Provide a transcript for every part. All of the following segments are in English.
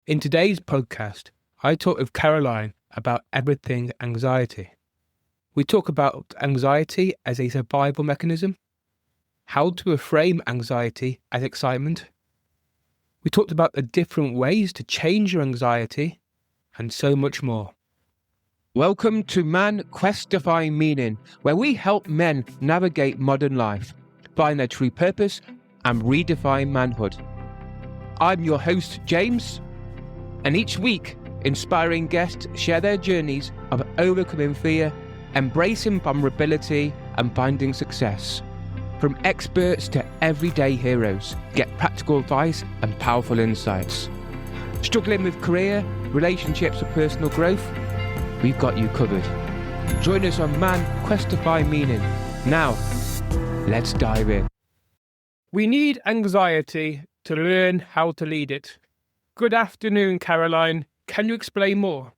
In today's podcast, I talk with Caroline about everything anxiety. We talk about anxiety as a survival mechanism, how to reframe anxiety as excitement. We talked about the different ways to change your anxiety, and so much more. Welcome to Man Quest Define Meaning, where we help men navigate modern life, find their true purpose, and redefine manhood. I'm your host, James, and each week, inspiring guests share their journeys of overcoming fear, embracing vulnerability, and finding success. From experts to everyday heroes, get practical advice and powerful insights. Struggling with career, relationships, or personal growth? We've got you covered. Join us on Man Quest Define Meaning. Now, let's dive in. We need anxiety to learn how to lead it. Good afternoon, Caroline. Can you explain more?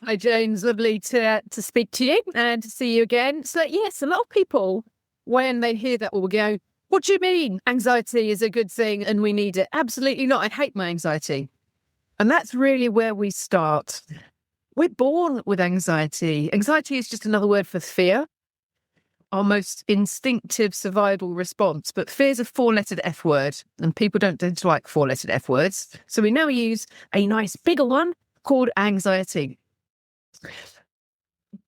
Hi, James. Lovely to speak to you and to see you again. So, yes, a lot of people, when they hear that, will go, what do you mean anxiety is a good thing and we need it? Absolutely not. I hate my anxiety. And that's really where we start. We're born with anxiety. Anxiety is just another word for fear, our most instinctive survival response. But fear's a four-lettered F word, and people don't tend to like four-lettered F words. So we now use a nice bigger one called anxiety.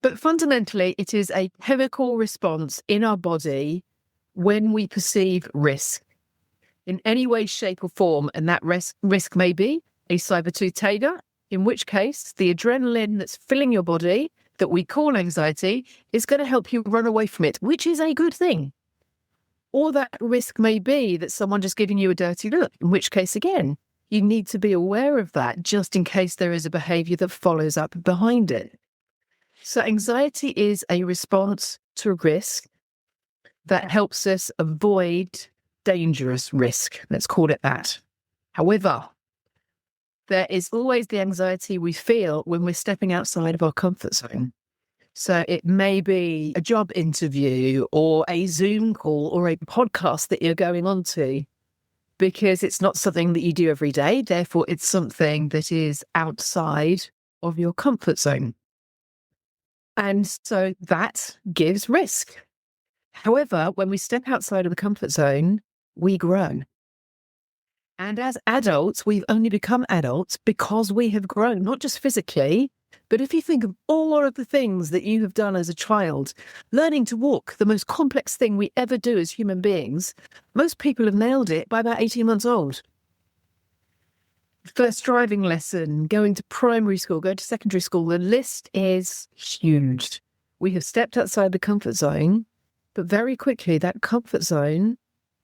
But fundamentally, it is a chemical response in our body when we perceive risk in any way, shape, or form. And that risk may be a saber-tooth tiger, in which case the adrenaline that's filling your body that we call anxiety is going to help you run away from it, which is a good thing. Or that risk may be that someone just giving you a dirty look, in which case, again, you need to be aware of that just in case there is a behavior that follows up behind it. So anxiety is a response to risk that helps us avoid dangerous risk. Let's call it that. However, there is always the anxiety we feel when we're stepping outside of our comfort zone. So it may be a job interview or a Zoom call or a podcast that you're going on to, because it's not something that you do every day. Therefore, it's something that is outside of your comfort zone. And so that gives risk. However, when we step outside of the comfort zone, we grow. And as adults, we've only become adults because we have grown, not just physically, but if you think of all of the things that you have done as a child, learning to walk, the most complex thing we ever do as human beings, most people have nailed it by about 18 months old. First driving lesson, going to primary school, going to secondary school, the list is huge. We have stepped outside the comfort zone, but very quickly that comfort zone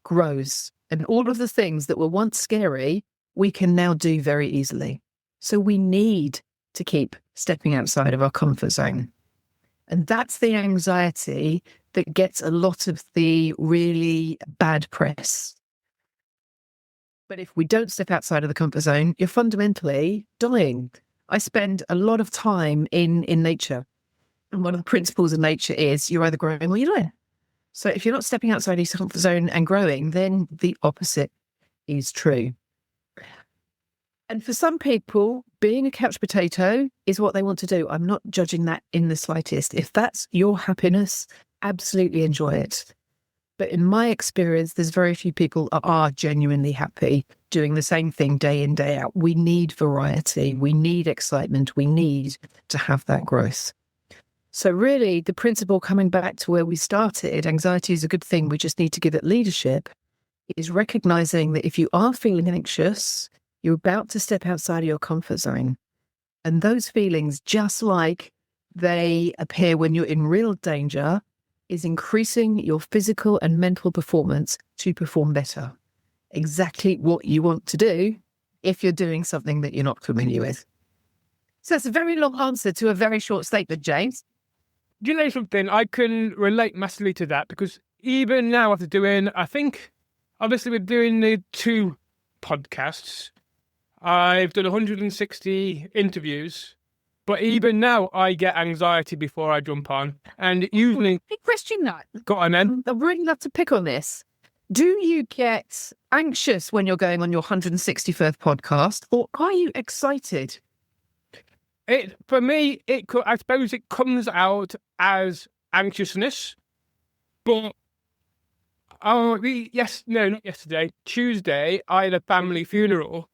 grows. And all of the things that were once scary, we can now do very easily. So we need to keep stepping outside of our comfort zone. And that's the anxiety that gets a lot of the really bad press. But if we don't step outside of the comfort zone, you're fundamentally dying. I spend a lot of time in nature. And one of the principles of nature is you're either growing or you're dying. So if you're not stepping outside your comfort zone and growing, then the opposite is true. And for some people, being a couch potato is what they want to do. I'm not judging that in the slightest. If that's your happiness, absolutely enjoy it. But in my experience, there's very few people that are genuinely happy doing the same thing day in, day out. We need variety. We need excitement. We need to have that growth. So really, the principle, coming back to where we started, anxiety is a good thing, we just need to give it leadership, is recognizing that if you are feeling anxious, you're about to step outside of your comfort zone. And those feelings, just like they appear when you're in real danger, is increasing your physical and mental performance to perform better. Exactly what you want to do if you're doing something that you're not familiar with. So that's a very long answer to a very short statement, James. Do you know something? I can relate massively to that because even now after doing, I think, obviously we're doing the 2 podcasts. I've done 160 interviews, but even now I get anxiety before I jump on. And usually... Big question that. Go on then. I'd really love to pick on this. Do you get anxious when you're going on your 161st podcast, or are you excited? For me, I suppose it comes out as anxiousness, but not yesterday, Tuesday, I had a family funeral,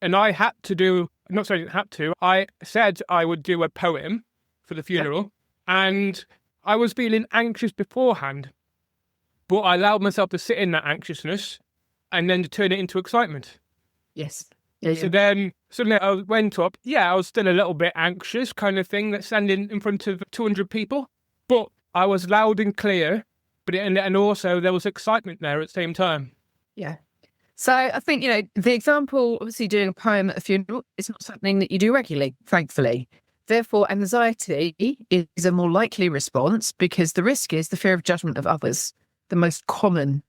and I had to do. Not saying I didn't have to. I said I would do a poem for the funeral, and I was feeling anxious beforehand, but I allowed myself to sit in that anxiousness, and then to turn it into excitement. Yes. So then suddenly I went up. Yeah, I was still a little bit anxious, kind of thing, that's standing in front of 200 people, but I was loud and clear. But and also there was excitement there at the same time. Yeah. So I think, the example, obviously doing a poem at a funeral is not something that you do regularly, thankfully. Therefore, anxiety is a more likely response because the risk is the fear of judgment of others, the most common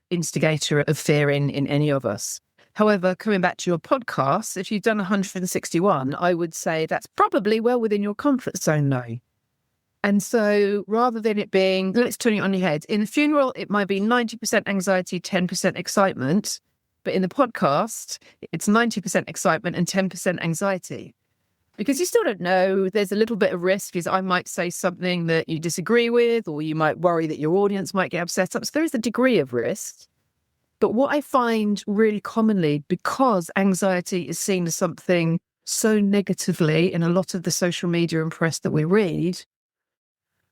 instigator of fear in any of us. However, coming back to your podcast, if you've done 161, I would say that's probably well within your comfort zone now. And so rather than it being, let's turn it on your head, in the funeral, it might be 90% anxiety, 10% excitement. But in the podcast, it's 90% excitement and 10% anxiety. Because you still don't know, there's a little bit of risk, is I might say something that you disagree with, or you might worry that your audience might get upset. So there is a degree of risk. But what I find really commonly, because anxiety is seen as something so negatively in a lot of the social media and press that we read,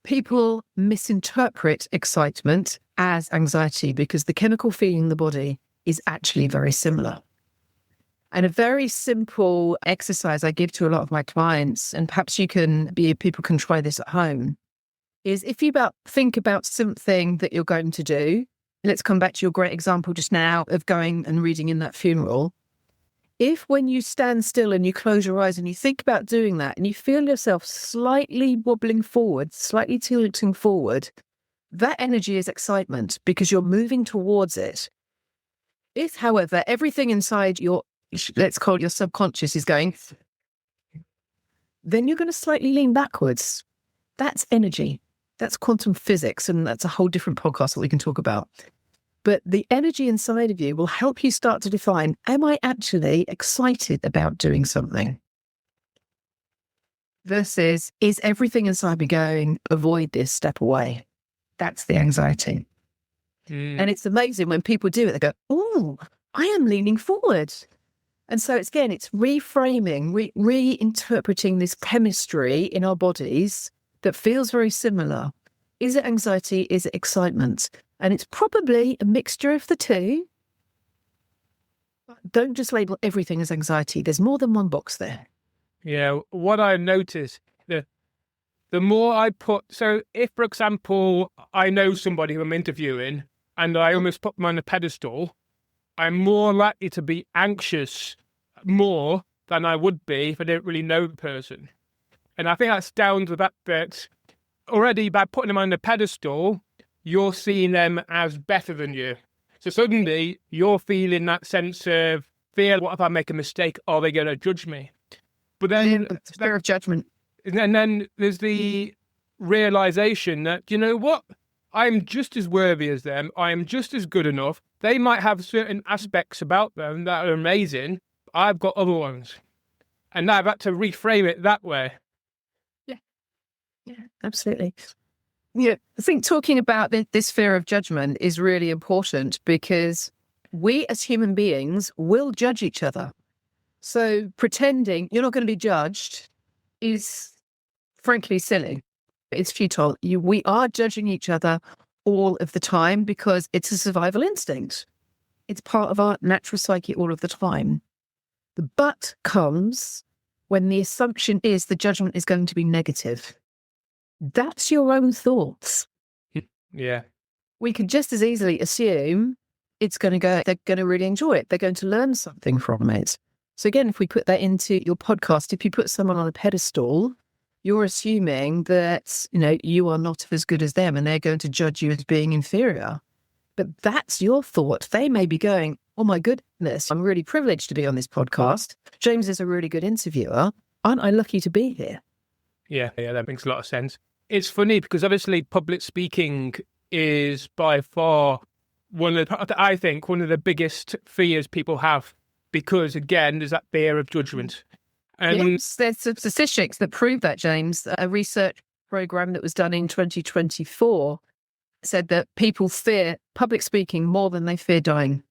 people misinterpret excitement as anxiety because the chemical feeling in the body is actually very similar. And a very simple exercise I give to a lot of my clients, and perhaps people can try this at home, is if you think about something that you're going to do. Let's come back to your great example just now of going and reading in that funeral. If when you stand still and you close your eyes and you think about doing that and you feel yourself slightly wobbling forward, slightly tilting forward, that energy is excitement because you're moving towards it. If, however, everything inside let's call it your subconscious is going, then you're going to slightly lean backwards. That's energy. That's quantum physics, and that's a whole different podcast that we can talk about. But the energy inside of you will help you start to define, am I actually excited about doing something? Versus, is everything inside me going, avoid this, step away? That's the anxiety. And it's amazing when people do it, they go, oh, I am leaning forward. And so it's reframing, reinterpreting this chemistry in our bodies that feels very similar. Is it anxiety? Is it excitement? And it's probably a mixture of the two. Don't just label everything as anxiety. There's more than one box there. Yeah, what I notice, the more I so if, for example, I know somebody who I'm interviewing and I almost put them on a pedestal, I'm more likely to be anxious more than I would be if I didn't really know the person. And I think that's down to the fact that already by putting them on the pedestal, you're seeing them as better than you. So suddenly you're feeling that sense of fear. What if I make a mistake? Are they going to judge me? But then fear of judgment. And then there's the realization that, you know what? I'm just as worthy as them. I am just as good enough. They might have certain aspects about them that are amazing. I've got other ones. And now I've had to reframe it that way. Yeah, absolutely. Yeah, I think talking about this fear of judgment is really important because we as human beings will judge each other. So pretending you're not going to be judged is frankly silly. It's futile. We are judging each other all of the time because it's a survival instinct. It's part of our natural psyche all of the time. The but comes when the assumption is the judgment is going to be negative. That's your own thoughts. Yeah. We could just as easily assume they're going to really enjoy it. They're going to learn something from it. So again, if we put that into your podcast, if you put someone on a pedestal, you're assuming that, you are not as good as them and they're going to judge you as being inferior. But that's your thought. They may be going, oh my goodness, I'm really privileged to be on this podcast. James is a really good interviewer. Aren't I lucky to be here? Yeah, that makes a lot of sense. It's funny because obviously public speaking is by far I think one of the biggest fears people have, because again, there's that fear of judgment. And yes, there's some statistics that prove that, James. A research program that was done in 2024 said that people fear public speaking more than they fear dying,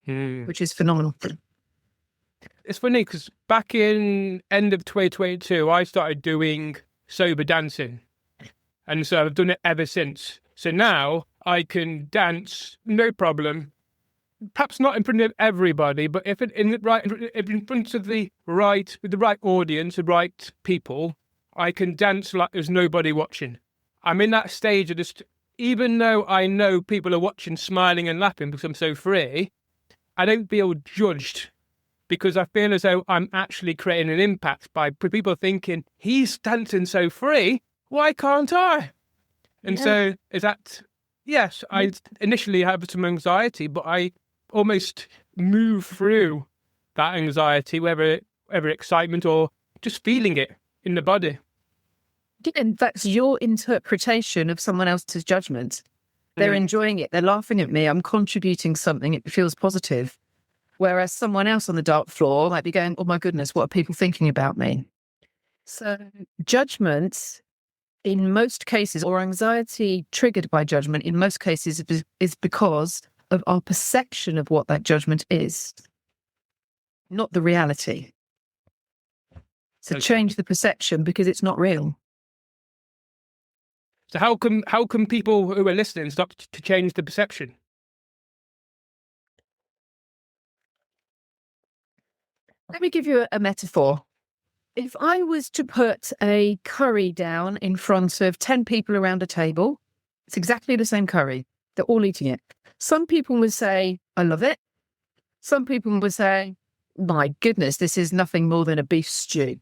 which is phenomenal. It's funny because back in end of 2022, I started doing sober dancing. And so I've done it ever since. So now I can dance, no problem. Perhaps not in front of everybody, but if in front of the right, with the right audience, the right people, I can dance like there's nobody watching. I'm in that stage of just, even though I know people are watching, smiling and laughing because I'm so free, I don't feel judged because I feel as though I'm actually creating an impact by people thinking, he's dancing so free, why can't I? And so is that, yes, I initially have some anxiety, but I almost move through that anxiety, whether excitement or just feeling it in the body. And that's your interpretation of someone else's judgment. They're enjoying it. They're laughing at me. I'm contributing something. It feels positive. Whereas someone else on the dance floor might be going, oh my goodness, what are people thinking about me? So judgment in most cases, or anxiety triggered by judgment in most cases, is because of our perception of what that judgment is, not the reality. So change the perception because it's not real. So how can people who are listening start to change the perception? Let me give you a metaphor. If I was to put a curry down in front of 10 people around a table, it's exactly the same curry. They're all eating it. Some people would say, I love it. Some people would say, my goodness, this is nothing more than a beef stew.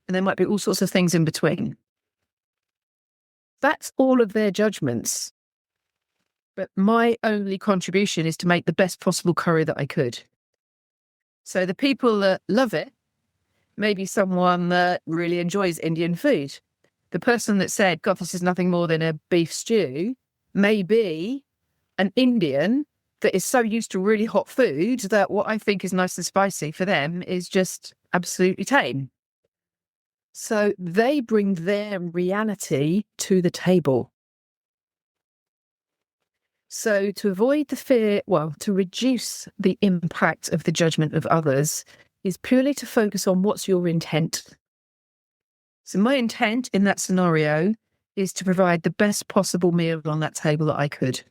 And there might be all sorts of things in between. That's all of their judgments. But my only contribution is to make the best possible curry that I could. So the people that love it, maybe someone that really enjoys Indian food. The person that said, God, this is nothing more than a beef stew, may be an Indian that is so used to really hot food that what I think is nice and spicy for them is just absolutely tame. So they bring their reality to the table. So to avoid the fear, to reduce the impact of the judgment of others is purely to focus on what's your intent. So my intent in that scenario is to provide the best possible meal on that table that I could.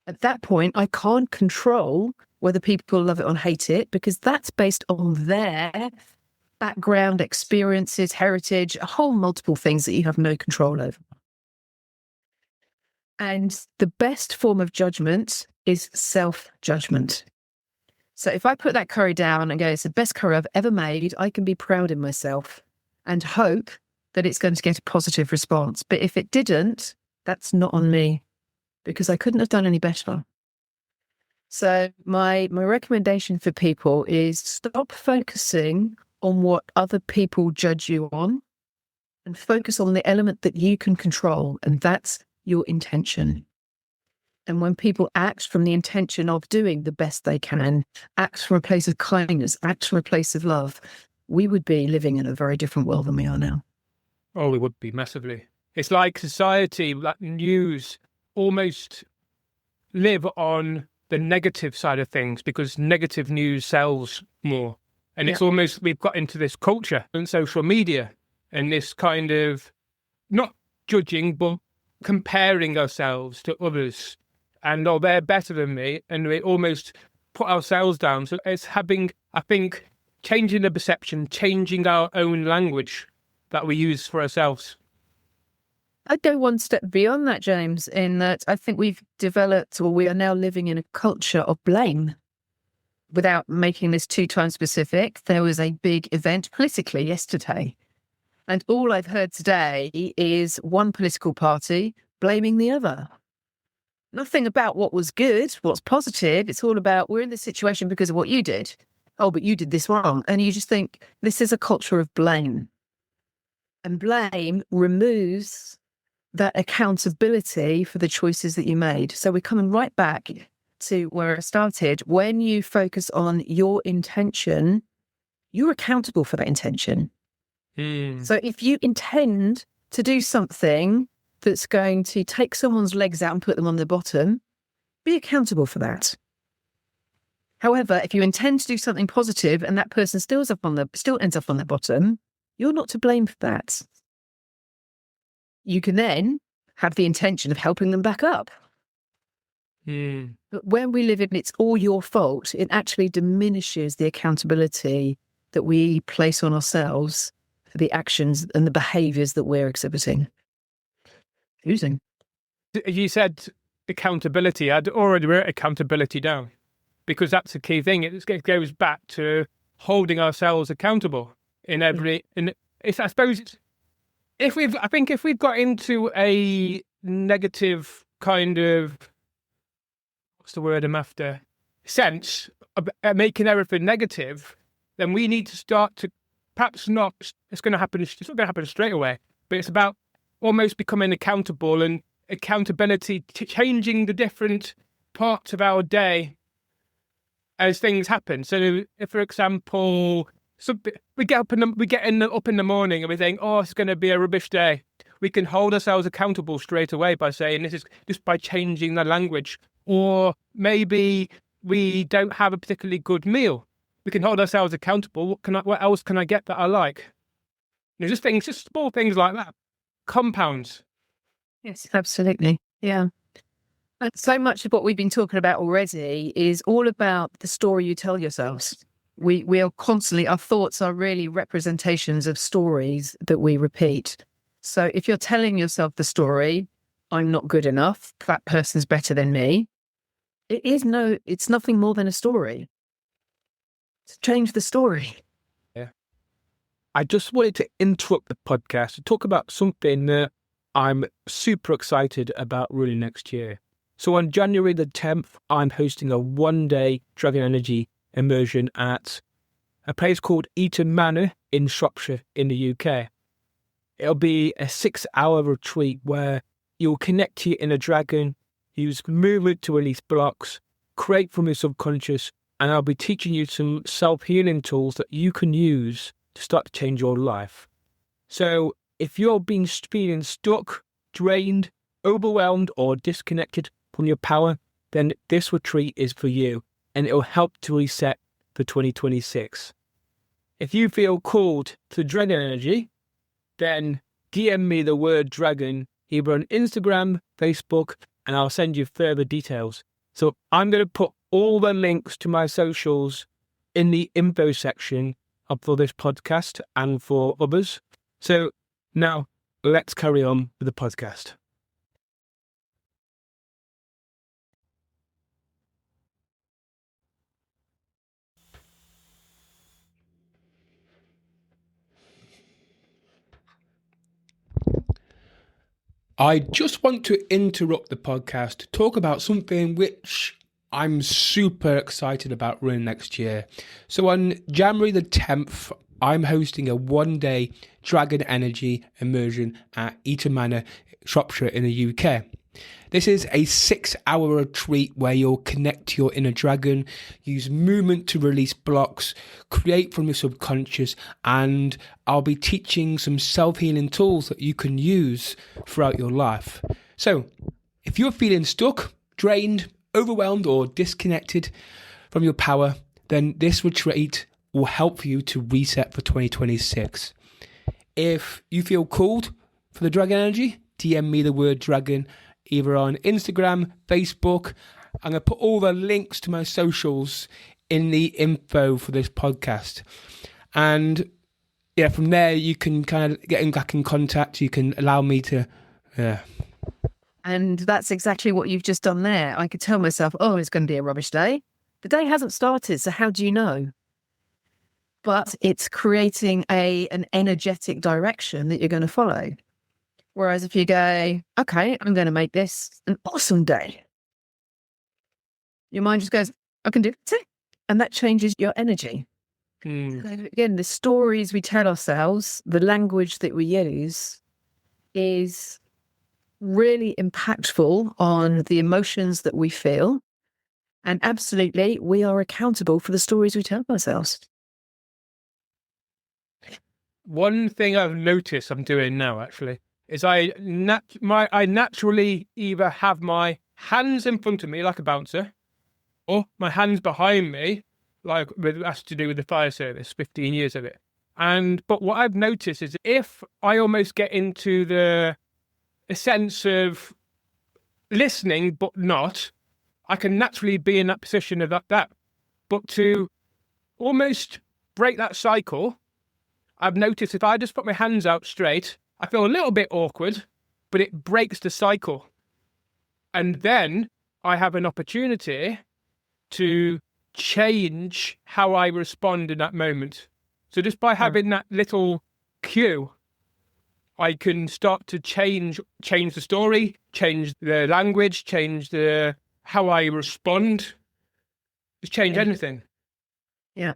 At that point, I can't control whether people love it or hate it because that's based on their background, experiences, heritage, a whole multiple things that you have no control over. And the best form of judgment is self-judgment. So if I put that curry down and go, it's the best curry I've ever made, I can be proud in myself and hope that it's going to get a positive response. But if it didn't, that's not on me because I couldn't have done any better. So my recommendation for people is stop focusing on what other people judge you on and focus on the element that you can control, and that's your intention. And when people act from the intention of doing the best they can, act from a place of kindness, act from a place of love, we would be living in a very different world than we are now. Oh, we would be massively. It's like society, like news, almost live on the negative side of things because negative news sells more. And it's almost, we've got into this culture and social media and this kind of not judging, but comparing ourselves to others. And, oh, they're better than me. And we almost put ourselves down. So it's having, I think, changing the perception, changing our own language that we use for ourselves. I'd go one step beyond that, James, in that I think we've developed, or we are now living in a culture of blame. Without making this too time specific, there was a big event politically yesterday. And all I've heard today is one political party blaming the other. Nothing about what was good, what's positive. It's all about, we're in this situation because of what you did. Oh, but you did this wrong. And you just think, this is a culture of blame. And blame removes that accountability for the choices that you made. So we're coming right back to where I started. When you focus on your intention, you're accountable for that intention. So if you intend to do something that's going to take someone's legs out and put them on the bottom, be accountable for that. However, if you intend to do something positive and that person still ends up on the bottom, you're not to blame for that. You can then have the intention of helping them back up. But when we live in it's all your fault, it actually diminishes the accountability that we place on ourselves for the actions and the behaviours that we're exhibiting. Using. You said accountability. I'd already wrote accountability down because that's a key thing. It goes back to holding ourselves accountable in every. I suppose if we've got into a negative kind of, what's the word I'm after, sense of making everything negative, then we need to start to perhaps not. It's not going to happen straight away, but it's about almost becoming accountable and accountability to changing the different parts of our day as things happen. So, if, for example, we get up in the morning and we think, "Oh, it's going to be a rubbish day." We can hold ourselves accountable straight away by saying, "This is just by changing the language." Or maybe we don't have a particularly good meal. We can hold ourselves accountable. What else can I get that I like? Just small things like that. Compounds. Yes, absolutely. Yeah. And so much of what we've been talking about already is all about the story you tell yourselves. We are constantly, our thoughts are really representations of stories that we repeat. So if you're telling yourself the story, I'm not good enough, that person's better than me, it's nothing more than a story. To change the story. Yeah. I just wanted to interrupt the podcast to talk about something that I'm super excited about really next year. So on January the 10th, I'm hosting a one-day Dragon Energy immersion at a place called Eton Manor in Shropshire in the UK. It'll be a 6-hour retreat where you'll connect to your inner dragon, use movement to release blocks, create from your subconscious, and I'll be teaching you some self-healing tools that you can use to start to change your life. So if you're feeling stuck, drained, overwhelmed, or disconnected from your power, then this retreat is for you, and it'll help to reset for 2026. If you feel called to Dragon Energy, then DM me the word dragon either on Instagram, Facebook, and I'll send you further details. So I'm going to put all the links to my socials in the info section for this podcast and for others. So now let's carry on with the podcast. I just want to interrupt the podcast to talk about something which I'm super excited about running next year. So on January the 10th, I'm hosting a one-day Dragon Energy immersion at Eton Manor, Shropshire in the UK. This is a 6-hour retreat where you'll connect to your inner dragon, use movement to release blocks, create from your subconscious, and I'll be teaching some self-healing tools that you can use throughout your life. So, if you're feeling stuck, drained, overwhelmed, or disconnected from your power, then this retreat will help you to reset for 2026. If you feel called for the Dragon Energy, DM me the word dragon either on Instagram, Facebook. I'm going to put all the links to my socials in the info for this podcast. And yeah, from there you can kind of get back in contact. You can allow me to, yeah. And that's exactly what you've just done there. I could tell myself, oh, it's going to be a rubbish day. The day hasn't started, so how do you know? But it's creating an energetic direction that you're going to follow. Whereas if you go, okay, I'm going to make this an awesome day, your mind just goes, I can do it too. And that changes your energy. So again, the stories we tell ourselves, the language that we use is really impactful on the emotions that we feel. And absolutely, we are accountable for the stories we tell ourselves. One thing I've noticed I'm doing now actually is I naturally either have my hands in front of me like a bouncer, or my hands behind me, like that's to do with the fire service, 15 years of it. But what I've noticed is if I almost get into a sense of listening but not, I can naturally be in that position of that. But to almost break that cycle, I've noticed if I just put my hands out straight, I feel a little bit awkward, but it breaks the cycle. And then I have an opportunity to change how I respond in that moment. So just by having that little cue, I can start to change the story, change the language, change how I respond, just change anything. Yeah.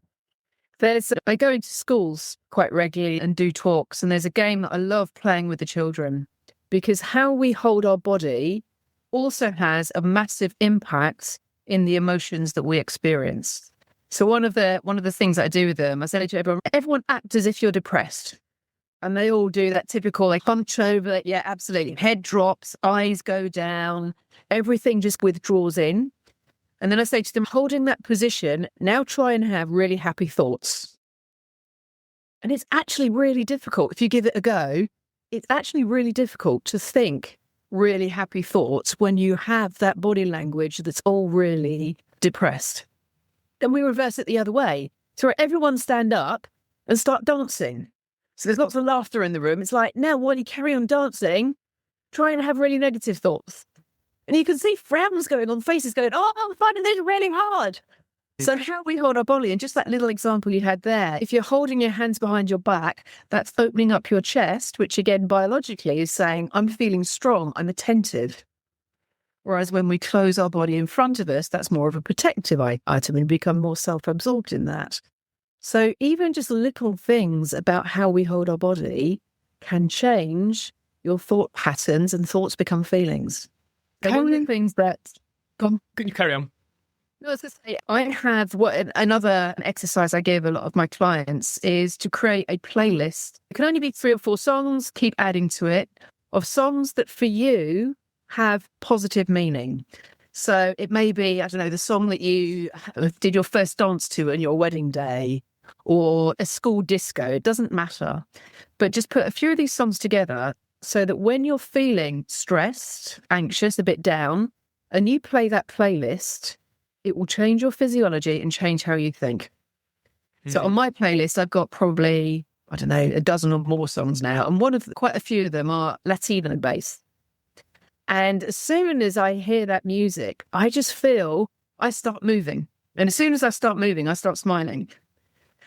I go into schools quite regularly and do talks, and there's a game that I love playing with the children, because how we hold our body also has a massive impact in the emotions that we experience. So one of the things that I do with them, I say to everyone act as if you're depressed. And they all do that typical, like hunch over, yeah, absolutely. Head drops, eyes go down, everything just withdraws in. And then I say to them, holding that position, now try and have really happy thoughts. And it's actually really difficult. If you give it a go, it's actually really difficult to think really happy thoughts when you have that body language that's all really depressed. Then we reverse it the other way. So everyone stand up and start dancing. So there's lots of laughter in the room. It's like, now while you carry on dancing, try and have really negative thoughts. And you can see frowns going on, faces going, oh, I'm finding this really hard. So how we hold our body, and just that little example you had there, if you're holding your hands behind your back, that's opening up your chest, which again, biologically is saying, I'm feeling strong, I'm attentive. Whereas when we close our body in front of us, that's more of a protective item and become more self-absorbed in that. So even just little things about how we hold our body can change your thought patterns, and thoughts become feelings. One of the things that... Can you carry on? No, I was going to say, I have another exercise I give a lot of my clients is to create a playlist. It can only be 3 or 4 songs, keep adding to it, of songs that for you have positive meaning. So it may be, I don't know, the song that you did your first dance to on your wedding day, or a school disco. It doesn't matter. But just put a few of these songs together so that when you're feeling stressed, anxious, a bit down, and you play that playlist, it will change your physiology and change how you think. So on my playlist, I've got probably, I don't know, a dozen or more songs now. And quite a few of them are Latino based. And as soon as I hear that music, I just feel I start moving. And as soon as I start moving, I start smiling.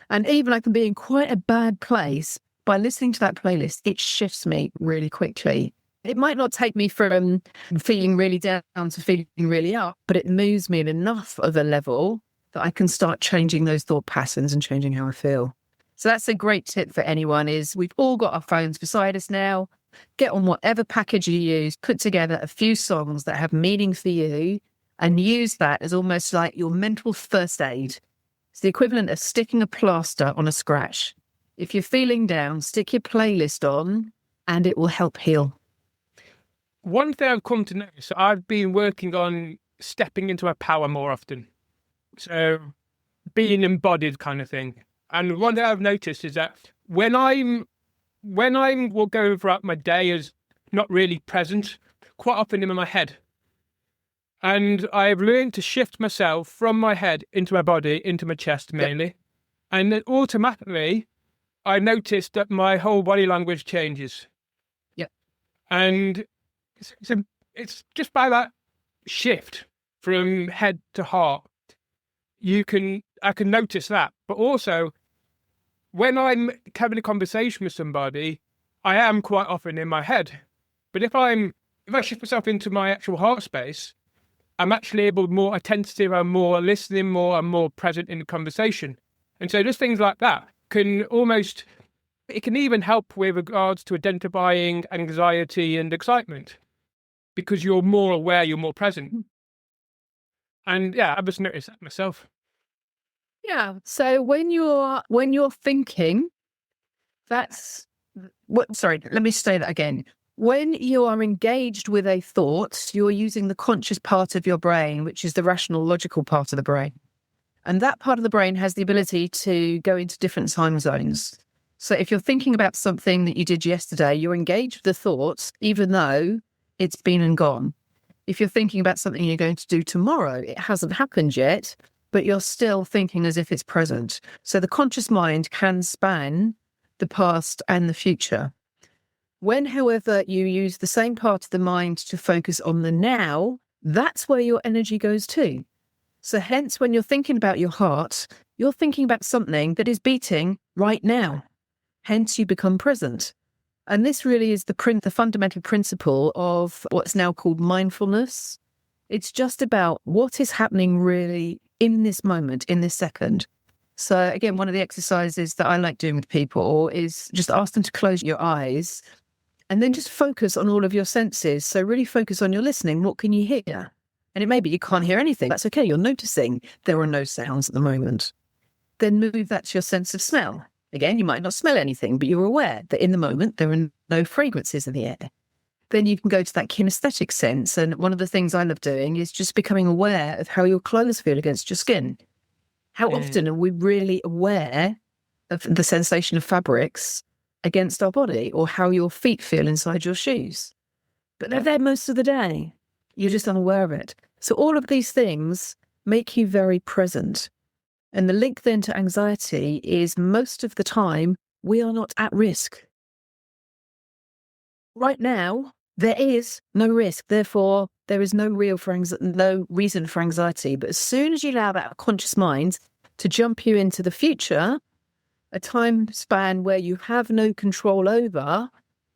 And even I can be in quite a bad place. By listening to that playlist, it shifts me really quickly. It might not take me from feeling really down to feeling really up, but it moves me at enough of a level that I can start changing those thought patterns and changing how I feel. So that's a great tip for anyone, is we've all got our phones beside us now. Get on whatever package you use, put together a few songs that have meaning for you, and use that as almost like your mental first aid. It's the equivalent of sticking a plaster on a scratch. If you're feeling down, stick your playlist on and it will help heal. One thing I've come to notice, I've been working on stepping into my power more often. So being embodied kind of thing. And one thing I've noticed is that when I'm going throughout my day as not really present, quite often in my head. And I've learned to shift myself from my head into my body, into my chest mainly. Yep. And then automatically I noticed that my whole body language changes. Yeah. And it's just by that shift from head to heart, I can notice that. But also, when I'm having a conversation with somebody, I am quite often in my head. But if I shift myself into my actual heart space, I'm actually able to be more attentive, I'm more listening, I'm more present in the conversation. And so just things like that it can even help with regards to identifying anxiety and excitement. because you're more aware, you're more present. And yeah, I just noticed that myself. Yeah. So when you're thinking, that's what, sorry, let me say that again. When you are engaged with a thought, you're using the conscious part of your brain, which is the rational, logical part of the brain. And that part of the brain has the ability to go into different time zones. So if you're thinking about something that you did yesterday, you're engaged with the thoughts, even though it's been and gone. If you're thinking about something you're going to do tomorrow, it hasn't happened yet, but you're still thinking as if it's present. So the conscious mind can span the past and the future. When, however, you use the same part of the mind to focus on the now, that's where your energy goes to. So hence, when you're thinking about your heart, you're thinking about something that is beating right now. Hence, you become present. And this really is the fundamental principle of what's now called mindfulness. It's just about what is happening really in this moment, in this second. So again, one of the exercises that I like doing with people is just ask them to close your eyes and then just focus on all of your senses. So really focus on your listening. What can you hear? And it may be you can't hear anything. That's okay. You're noticing there are no sounds at the moment. Then move that to your sense of smell. Again, you might not smell anything, but you're aware that in the moment there are no fragrances in the air. Then you can go to that kinesthetic sense. And one of the things I love doing is just becoming aware of how your clothes feel against your skin. How often are we really aware of the sensation of fabrics against our body, or how your feet feel inside your shoes? But they're there most of the day. You're just unaware of it. So all of these things make you very present. And the link then to anxiety is most of the time we are not at risk. Right now, there is no risk. Therefore, there is no reason for anxiety. But as soon as you allow that conscious mind to jump you into the future, a time span where you have no control over,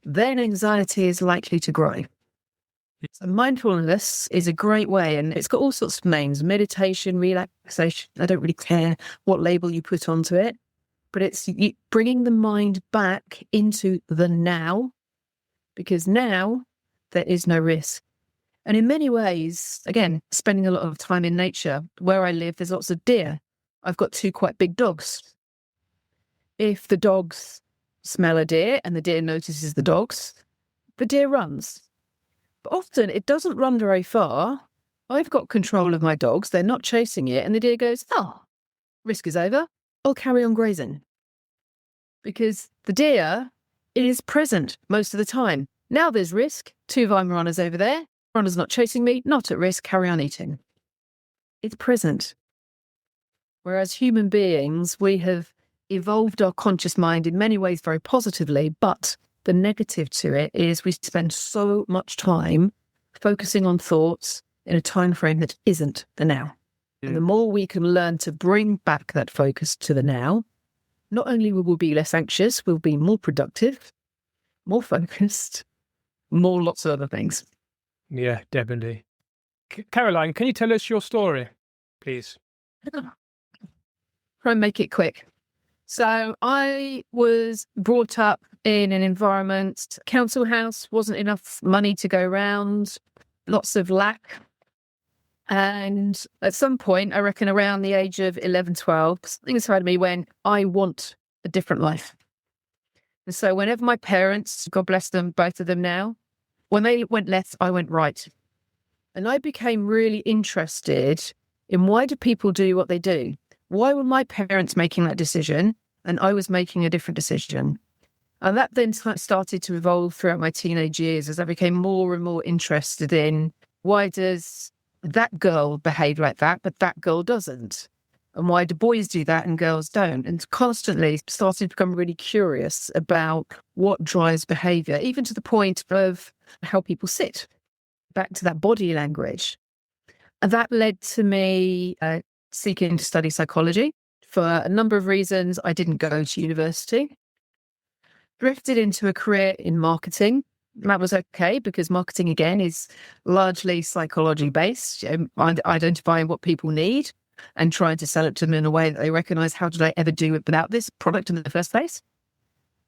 then anxiety is likely to grow. So mindfulness is a great way, and it's got all sorts of names: meditation, relaxation. I don't really care what label you put onto it, but it's bringing the mind back into the now, because now there is no risk. And in many ways, again, spending a lot of time in nature, where I live, there's lots of deer. I've got 2 quite big dogs. If the dogs smell a deer and the deer notices the dogs, the deer runs. But often it doesn't run very far. I've got control of my dogs. They're not chasing it. And the deer goes, oh, risk is over. I'll carry on grazing. Because the deer is present most of the time. Now there's risk. 2 vine runners over there. Runner's not chasing me, not at risk, carry on eating. It's present. Whereas human beings, we have evolved our conscious mind in many ways very positively, but the negative to it is we spend so much time focusing on thoughts in a time frame that isn't the now. And the more we can learn to bring back that focus to the now, not only will we be less anxious, we'll be more productive, more focused, more lots of other things. Yeah, definitely. Caroline, can you tell us your story, please? Try and make it quick. So I was brought up in an environment, council house, wasn't enough money to go around, lots of lack. And at some point, I reckon around the age of 11, 12, something inside of me went, I want a different life. And so whenever my parents, God bless them, both of them now, when they went left, I went right. And I became really interested in why do people do what they do? Why were my parents making that decision and I was making a different decision? And that then started to evolve throughout my teenage years as I became more and more interested in why does that girl behave like that, but that girl doesn't? And why do boys do that and girls don't? And constantly started to become really curious about what drives behavior, even to the point of how people sit, back to that body language. And that led to me seeking to study psychology. For a number of reasons, I didn't go to university. Drifted into a career in marketing. That was okay because marketing, again, is largely psychology based, identifying what people need and trying to sell it to them in a way that they recognize, how did I ever do it without this product in the first place?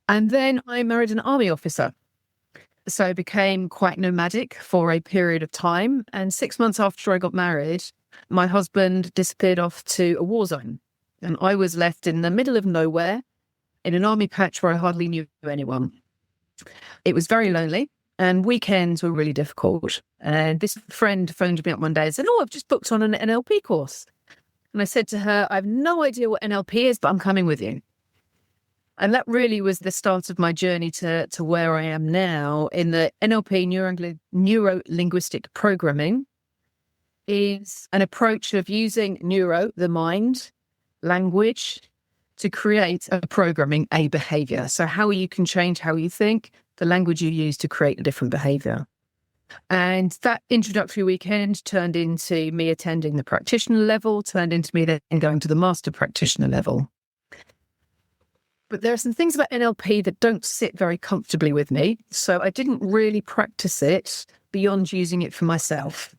And then I married an army officer. So I became quite nomadic for a period of time. And 6 months after I got married, my husband disappeared off to a war zone. And I was left in the middle of nowhere in an army patch where I hardly knew anyone. It was very lonely and weekends were really difficult. And this friend phoned me up one day and said, "Oh, I've just booked on an NLP course." And I said to her, "I have no idea what NLP is, but I'm coming with you." And that really was the start of my journey to where I am now. In the NLP, neuro-linguistic programming, is an approach of using the mind, language, to create a programming, a behavior. So how you can change how you think, the language you use to create a different behavior. And that introductory weekend turned into me attending the practitioner level, turned into me then going to the master practitioner level. But there are some things about NLP that don't sit very comfortably with me. So I didn't really practice it beyond using it for myself.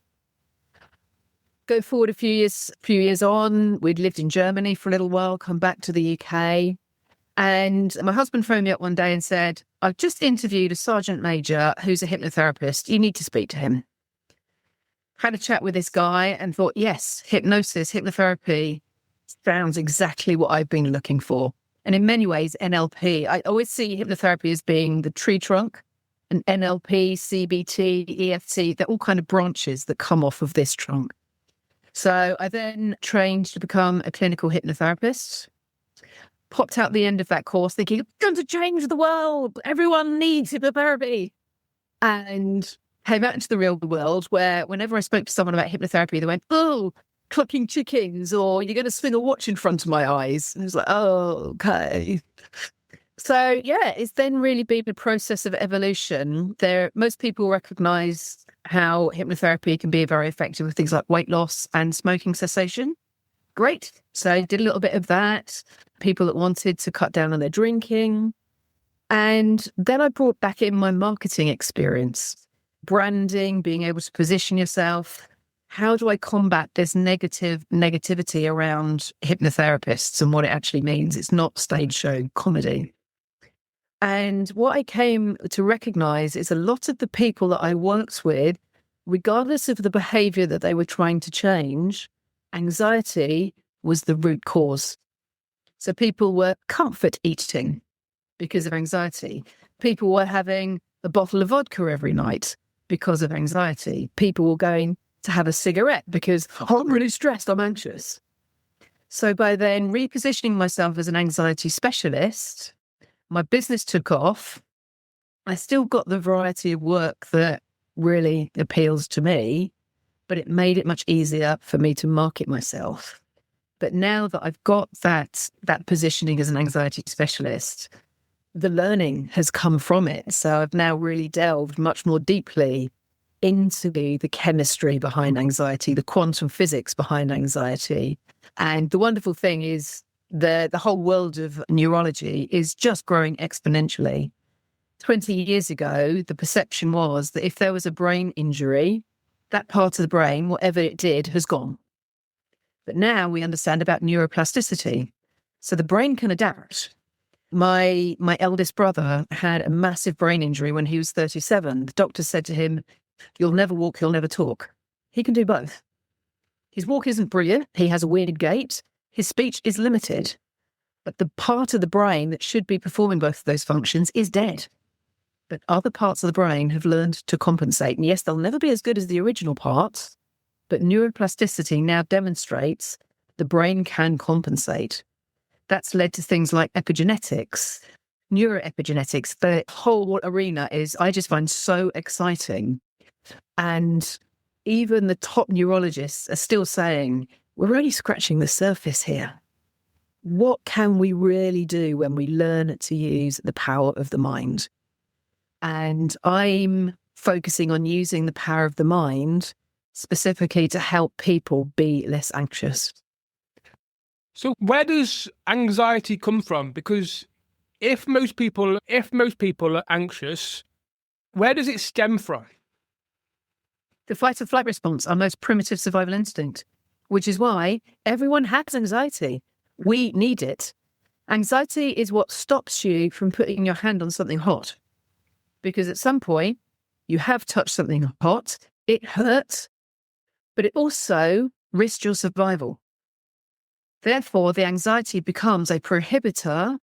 Go forward a few years on, we'd lived in Germany for a little while, come back to the UK. And my husband phoned me up one day and said, "I've just interviewed a sergeant major who's a hypnotherapist. You need to speak to him." Had a chat with this guy and thought, yes, hypnosis, hypnotherapy sounds exactly what I've been looking for. And in many ways, NLP, I always see hypnotherapy as being the tree trunk, and NLP, CBT, EFT, they're all kind of branches that come off of this trunk. So I then trained to become a clinical hypnotherapist, popped out the end of that course thinking, I'm going to change the world. Everyone needs hypnotherapy. And came out into the real world where whenever I spoke to someone about hypnotherapy, they went, "Oh, clucking chickens," or "You're going to swing a watch in front of my eyes." And I was like, oh, okay. So yeah, it's then really been a process of evolution. Most people recognize how hypnotherapy can be very effective with things like weight loss and smoking cessation. Great. So I did a little bit of that. People that wanted to cut down on their drinking. And then I brought back in my marketing experience, branding, being able to position yourself. How do I combat this negativity around hypnotherapists and what it actually means? It's not stage show comedy. And what I came to recognize is a lot of the people that I worked with, regardless of the behavior that they were trying to change, anxiety was the root cause. So people were comfort eating because of anxiety. People were having a bottle of vodka every night because of anxiety. People were going to have a cigarette because, "Oh, I'm really stressed, I'm anxious." So by then repositioning myself as an anxiety specialist, my business took off. I still got the variety of work that really appeals to me, but it made it much easier for me to market myself. But now that I've got that positioning as an anxiety specialist, the learning has come from it. So I've now really delved much more deeply into the chemistry behind anxiety, the quantum physics behind anxiety. And the wonderful thing is the whole world of neurology is just growing exponentially. 20 years ago, the perception was that if there was a brain injury, that part of the brain, whatever it did, has gone. But now we understand about neuroplasticity. So the brain can adapt. My eldest brother had a massive brain injury when he was 37. The doctor said to him, "You'll never walk, you'll never talk." He can do both. His walk isn't brilliant. He has a weird gait. His speech is limited. But the part of the brain that should be performing both of those functions is dead. But other parts of the brain have learned to compensate. And yes, they'll never be as good as the original parts, but neuroplasticity now demonstrates the brain can compensate. That's led to things like epigenetics, neuroepigenetics. The whole arena I just find so exciting. And even the top neurologists are still saying, we're only scratching the surface here. What can we really do when we learn to use the power of the mind? And I'm focusing on using the power of the mind specifically to help people be less anxious. So where does anxiety come from? Because if most people are anxious, where does it stem from? The fight or flight response, our most primitive survival instinct, which is why everyone has anxiety. We need it. Anxiety is what stops you from putting your hand on something hot. Because at some point, You have touched something hot. It hurts, but it also risks your survival. Therefore, the anxiety becomes a prohibitor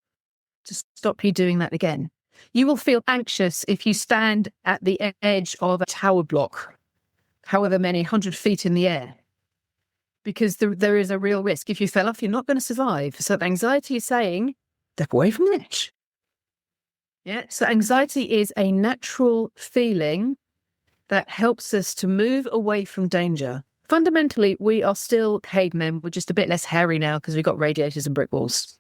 to stop you doing that again. You will feel anxious if you stand at the edge of a tower block, however many 100 feet in the air, because there is a real risk. If you fell off, you're not going to survive. So anxiety is saying, step away from the edge. Yeah. So anxiety is a natural feeling that helps us to move away from danger. Fundamentally, we are still cavemen. We're just a bit less hairy now because we've got radiators and brick walls.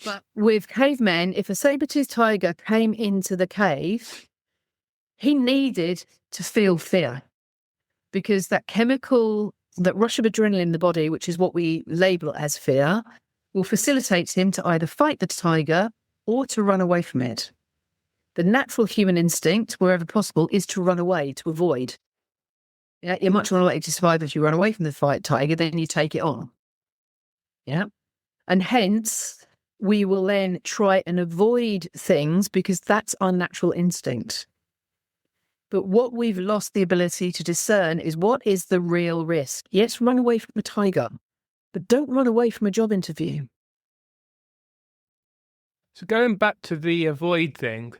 But with cavemen, if a saber-toothed tiger came into the cave, he needed to feel fear, because that chemical, that rush of adrenaline in the body, which is what we label as fear, will facilitate him to either fight the tiger or to run away from it. The natural human instinct, wherever possible, is to run away, to avoid. Yeah, you're much more likely to survive if you run away from the tiger than you take it on. Yeah. And hence, we will then try and avoid things because that's our natural instinct. But what we've lost the ability to discern is, what is the real risk? Yes, run away from a tiger, but don't run away from a job interview. So going back to the avoid thing,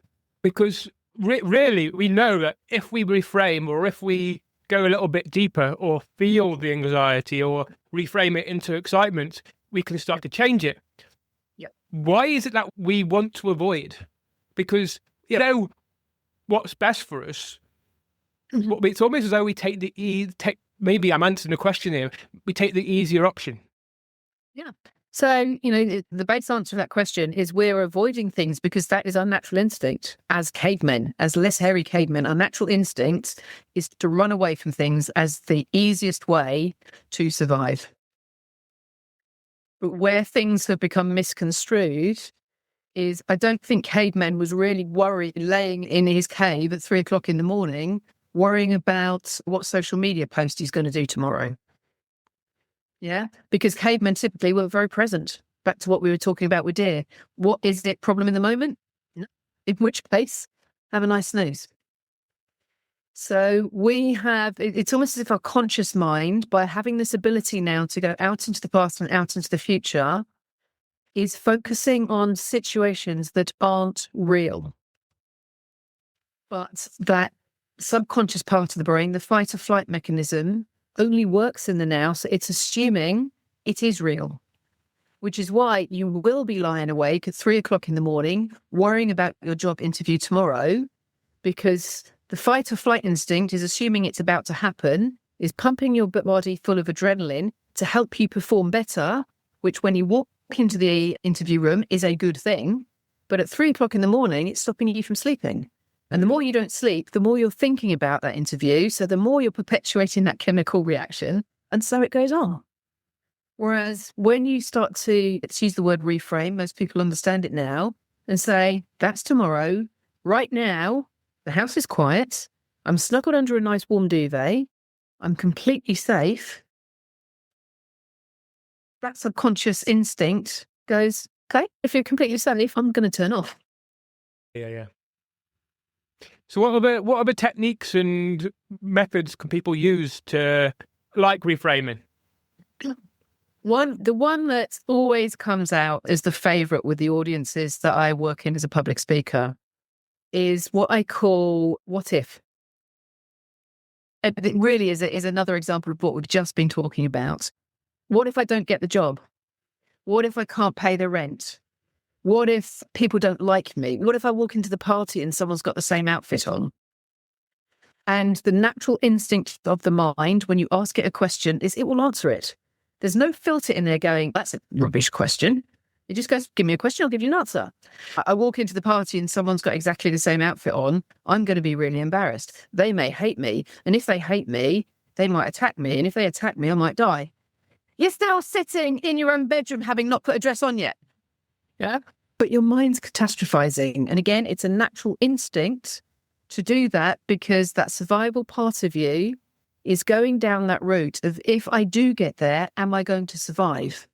because really we know that if we reframe, or if we go a little bit deeper, or feel the anxiety, or reframe it into excitement, we can start to change it. Yep. Why is it that we want to avoid? Because you know what's best for us. Mm-hmm. It's almost as though we take maybe I'm answering the question here. We take the easier option. Yeah. So, the base answer to that question is we're avoiding things because that is our natural instinct as cavemen, as less hairy cavemen. Our natural instinct is to run away from things as the easiest way to survive. But where things have become misconstrued is, I don't think caveman was really worried, laying in his cave at 3 o'clock in the morning, worrying about what social media post he's going to do tomorrow. Yeah, because cavemen typically were very present. Back to what we were talking about with deer. What is the problem in the moment? No. In which case, have a nice snooze. So it's almost as if our conscious mind, by having this ability now to go out into the past and out into the future, is focusing on situations that aren't real. But that subconscious part of the brain, the fight or flight mechanism, only works in the now, so it's assuming it is real, which is why you will be lying awake at 3 o'clock in the morning, worrying about your job interview tomorrow, because the fight or flight instinct is assuming it's about to happen, is pumping your body full of adrenaline to help you perform better, which when you walk into the interview room is a good thing. But at 3 o'clock in the morning, it's stopping you from sleeping. And the more you don't sleep, the more you're thinking about that interview. So the more you're perpetuating that chemical reaction. And so it goes on. Whereas when you start to, let's use the word reframe, most people understand it now, and say, that's tomorrow. Right now, the house is quiet. I'm snuggled under a nice warm duvet. I'm completely safe. That subconscious instinct goes, okay, if you're completely safe, I'm going to turn off. Yeah. So what other techniques and methods can people use to, like, reframing? The one that always comes out as the favorite with the audiences that I work in as a public speaker is what I call what if. And it really is another example of what we've just been talking about. What if I don't get the job? What if I can't pay the rent? What if people don't like me? What if I walk into the party and someone's got the same outfit on? And the natural instinct of the mind, when you ask it a question, is it will answer it. There's no filter in there going, that's a rubbish question. It just goes, give me a question, I'll give you an answer. I walk into the party and someone's got exactly the same outfit on, I'm going to be really embarrassed. They may hate me. And if they hate me, they might attack me. And if they attack me, I might die. You're still sitting in your own bedroom having not put a dress on yet. Yeah. But your mind's catastrophizing. And again, it's a natural instinct to do that because that survival part of you is going down that route of, if I do get there, am I going to survive?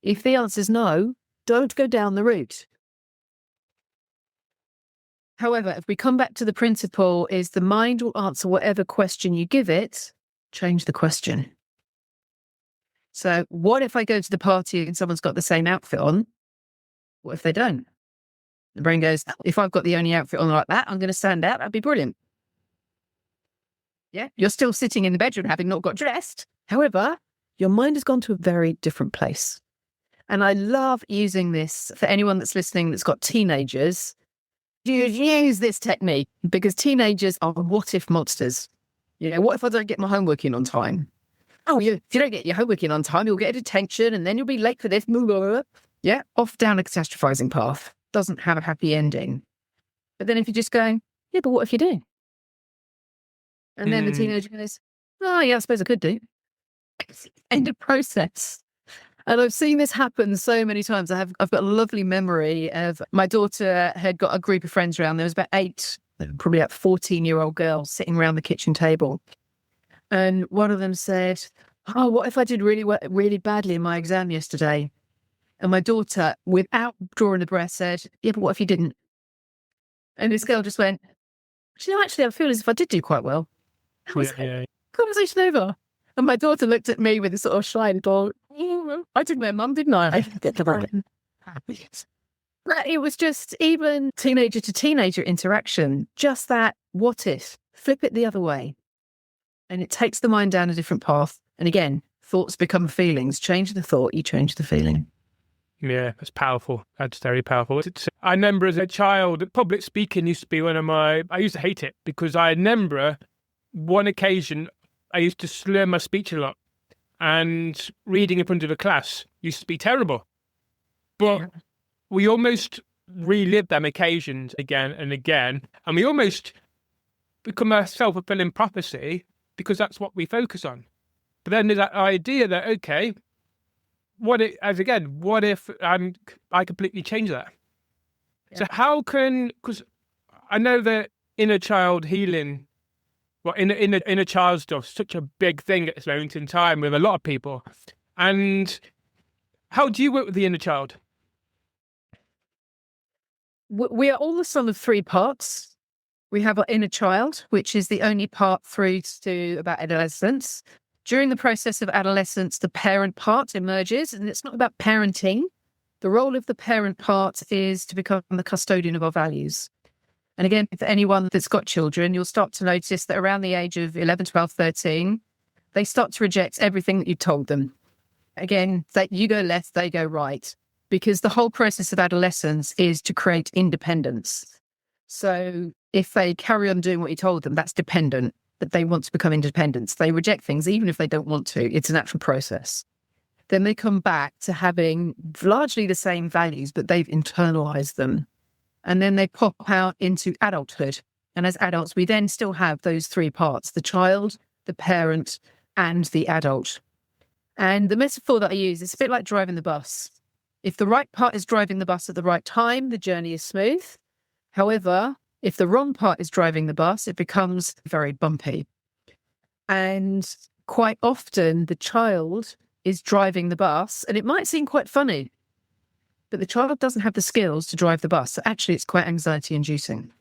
If the answer is no, don't go down the route. However, if we come back to the principle is the mind will answer whatever question you give it, change the question. So what if I go to the party and someone's got the same outfit on? What if they don't? The brain goes, if I've got the only outfit on like that, I'm going to stand out. That'd be brilliant. Yeah, you're still sitting in the bedroom having not got dressed. However, your mind has gone to a very different place. And I love using this for anyone that's listening that's got teenagers. You use this technique because teenagers are what if monsters. You know, what if I don't get my homework in on time? Oh, if you don't get your homework in on time, you'll get a detention and then you'll be late for this. Yeah, off down a catastrophizing path. Doesn't have a happy ending. But then if you just go, yeah, but what if you do? And then the teenager goes, oh, yeah, I suppose I could do. End of process. And I've seen this happen so many times. I've got a lovely memory of my daughter had got a group of friends around. There was about 8, probably about 14-year-old girls sitting around the kitchen table. And one of them said, oh, what if I did really badly in my exam yesterday? And my daughter, without drawing a breath, said, yeah, but what if you didn't? And this girl just went, actually, I feel as if I did do quite well. Conversation over. And my daughter looked at me with a sort of shy little, I took my mum, didn't I? But it was just even teenager to teenager interaction, just that what if, flip it the other way. And it takes the mind down a different path. And again, thoughts become feelings. Change the thought, you change the feeling. Yeah, that's powerful. That's very powerful. I remember as a child, public speaking used to be I used to hate it because I remember one occasion I used to slur my speech a lot and reading in front of a class used to be terrible. But we almost relive them occasions again and again, and we almost become a self-fulfilling prophecy because that's what we focus on. But then there's that idea that, okay, what if I completely change that? Yeah. So how because I know that inner child healing, inner child stuff is such a big thing at this moment in time with a lot of people. And how do you work with the inner child? We are all the sum of 3 parts. We have our inner child, which is the only part through to about adolescence. During the process of adolescence, the parent part emerges, and it's not about parenting. The role of the parent part is to become the custodian of our values. And again, for anyone that's got children, you'll start to notice that around the age of 11, 12, 13, they start to reject everything that you told them. Again, that you go left, they go right, because the whole process of adolescence is to create independence. So if they carry on doing what you told them, that's dependent. That they want to become independent. They reject things even if they don't want to. It's a natural process. Then they come back to having largely the same values, but they've internalized them. And then they pop out into adulthood. And as adults, we then still have those 3 parts, the child, the parent, and the adult. And the metaphor that I use is a bit like driving the bus. If the right part is driving the bus at the right time, the journey is smooth. However, if the wrong part is driving the bus, it becomes very bumpy. And quite often the child is driving the bus, and it might seem quite funny, but the child doesn't have the skills to drive the bus. So actually, it's quite anxiety inducing.